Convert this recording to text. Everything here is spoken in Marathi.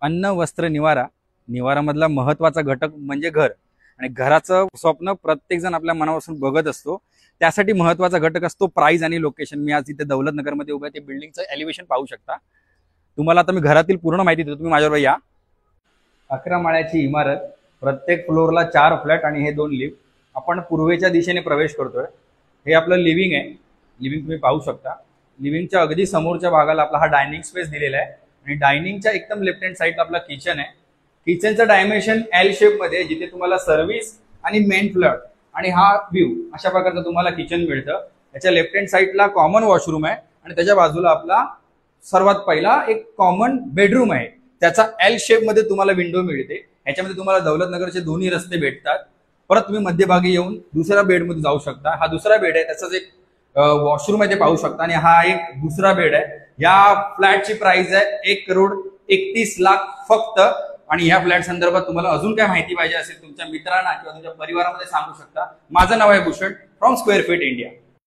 अन्न वस्त्र निवारा, निवारामधला महत्वाचा घटक म्हणजे घर. आणि घराचं स्वप्न प्रत्येक जण आपल्या मनापासून बघत असतो. त्यासाठी महत्वाचा घटक असतो प्राइस आणि लोकेशन. मी आज इथे दौलतनगर मध्ये उभा आहे. ते बिल्डिंगचं एलिव्हेशन पाहू शकता. तुम्हाला आता मी घरातील पूर्ण माहिती देतो, तुम्ही माझ्यावर या. 11 माळ्याची इमारत, प्रत्येक फ्लोअरला 4 फ्लॅट आणि हे 2 लिफ्ट. आपण पूर्वेच्या दिशेने प्रवेश करतोय. हे आपलं लिव्हिंग आहे. लिव्हिंग तुम्ही पाहू शकता. लिव्हिंगच्या अगदी समोरच्या भागाला आपला हा डायनिंग स्पेस दिलेला आहे आणि डायनिंगच्या एकदम लेफ्ट हँड साईडला आपला किचन आहे. किचनचं डायमेन्शन एल शेप मध्ये, जिथे तुम्हाला सर्व्हिस आणि मेन फ्लॅट आणि हा व्ह्यू अशा प्रकारचं तुम्हाला किचन मिळतं. त्याच्या लेफ्ट हँड साईडला कॉमन वॉशरूम आहे आणि त्याच्या बाजूला आपला सर्वात पहिला एक कॉमन बेडरूम आहे. त्याचा एल शेप मध्ये तुम्हाला विंडो मिळते. ह्याच्यामध्ये तुम्हाला दौलतनगरचे दोन्ही रस्ते भेटतात. परत तुम्ही मध्यभागी येऊन दुसऱ्या बेडमध्ये जाऊ शकता. हा दुसरा बेड आहे, त्याचाच एक वॉशरूम आहे ते पाहू शकता. आणि हा एक दुसरा बेड आहे. या फ्लॅटची प्राइस आहे 1,31,00,000 फक्त. आणि ह्या फ्लॅट संदर्भात तुम्हाला अजून काय माहिती पाहिजे असेल तुमच्या मित्रांना किंवा तुमच्या परिवारामध्ये सांगू शकता. माझं नाव आहे Bhushan from square fit India.